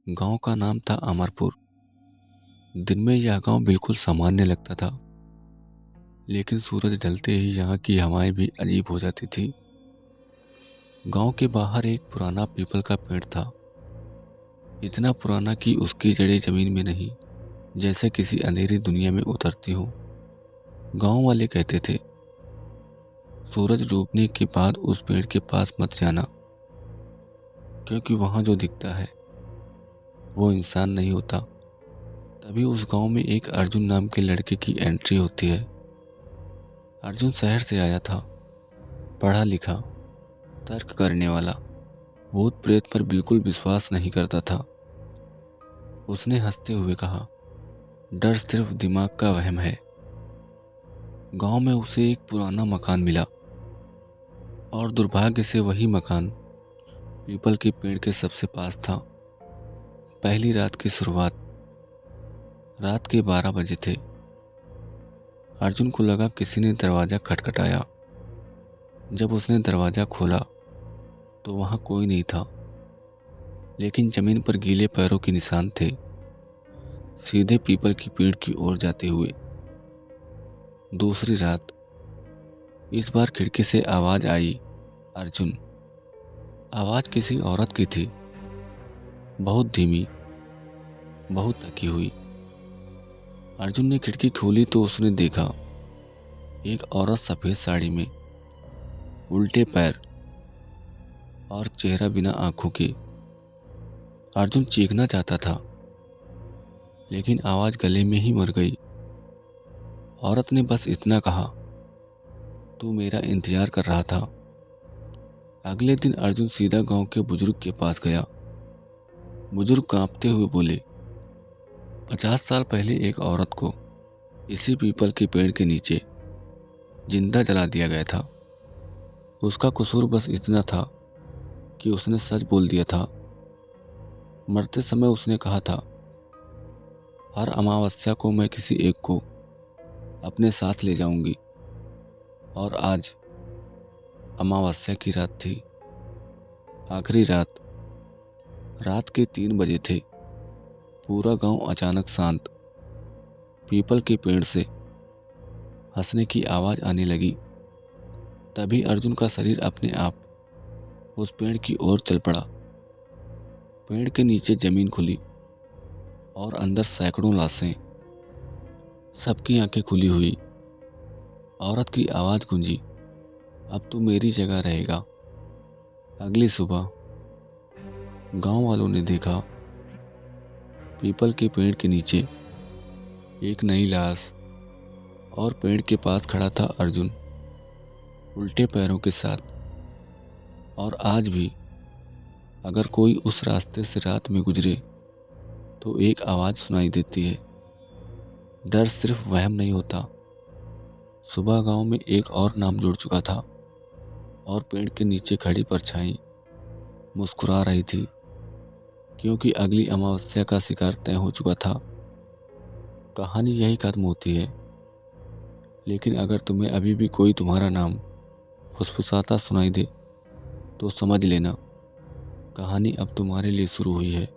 गांव का नाम था अमरपुर। दिन में यह गांव बिल्कुल सामान्य लगता था, लेकिन सूरज ढलते ही यहाँ की हवाएं भी अजीब हो जाती थी। गांव के बाहर एक पुराना पीपल का पेड़ था, इतना पुराना कि उसकी जड़ें जमीन में नहीं, जैसे किसी अंधेरी दुनिया में उतरती हो। गांव वाले कहते थे, सूरज डूबने के बाद उस पेड़ के पास मत जाना, क्योंकि वहां जो दिखता है वो इंसान नहीं होता। तभी उस गांव में एक अर्जुन नाम के लड़के की एंट्री होती है। अर्जुन शहर से आया था, पढ़ा लिखा, तर्क करने वाला, भूत प्रेत पर बिल्कुल विश्वास नहीं करता था। उसने हंसते हुए कहा, डर सिर्फ दिमाग का वहम है। गांव में उसे एक पुराना मकान मिला, और दुर्भाग्य से वही मकान पीपल के पेड़ के सबसे पास था। पहली रात की शुरुआत रात के 12 बजे थे। अर्जुन को लगा किसी ने दरवाज़ा खटखटाया। जब उसने दरवाज़ा खोला तो वहाँ कोई नहीं था, लेकिन जमीन पर गीले पैरों के निशान थे, सीधे पीपल की पेड़ की ओर जाते हुए। दूसरी रात, इस बार खिड़की से आवाज़ आई, अर्जुन। आवाज़ किसी औरत की थी, बहुत धीमी, बहुत थकी हुई। अर्जुन ने खिड़की खोली तो उसने देखा एक औरत सफ़ेद साड़ी में, उल्टे पैर और चेहरा बिना आंखों के। अर्जुन चीखना चाहता था, लेकिन आवाज़ गले में ही मर गई। औरत ने बस इतना कहा, तू मेरा इंतजार कर रहा था। अगले दिन अर्जुन सीधा गांव के बुजुर्ग के पास गया। बुजुर्ग कांपते हुए बोले, 50 साल पहले एक औरत को इसी पीपल के पेड़ के नीचे जिंदा जला दिया गया था। उसका कसूर बस इतना था कि उसने सच बोल दिया था। मरते समय उसने कहा था, हर अमावस्या को मैं किसी एक को अपने साथ ले जाऊंगी। और आज अमावस्या की रात थी, आखिरी रात। रात के 3 बजे थे। पूरा गांव अचानक शांत। पीपल के पेड़ से हंसने की आवाज़ आने लगी। तभी अर्जुन का शरीर अपने आप उस पेड़ की ओर चल पड़ा। पेड़ के नीचे जमीन खुली और अंदर सैकड़ों लाशें, सबकी आंखें खुली हुई। औरत की आवाज़ गूंजी, अब तू मेरी जगह रहेगा। अगली सुबह गांव वालों ने देखा, पीपल के पेड़ के नीचे एक नई लाश, और पेड़ के पास खड़ा था अर्जुन, उल्टे पैरों के साथ। और आज भी अगर कोई उस रास्ते से रात में गुजरे तो एक आवाज़ सुनाई देती है, डर सिर्फ वहम नहीं होता। सुबह गांव में एक और नाम जुड़ चुका था, और पेड़ के नीचे खड़ी परछाई मुस्कुरा रही थी, क्योंकि अगली अमावस्या का शिकार तय हो चुका था। कहानी यही खत्म होती है, लेकिन अगर तुम्हें अभी भी कोई तुम्हारा नाम फुसफुसाता सुनाई दे तो समझ लेना, कहानी अब तुम्हारे लिए शुरू हुई है।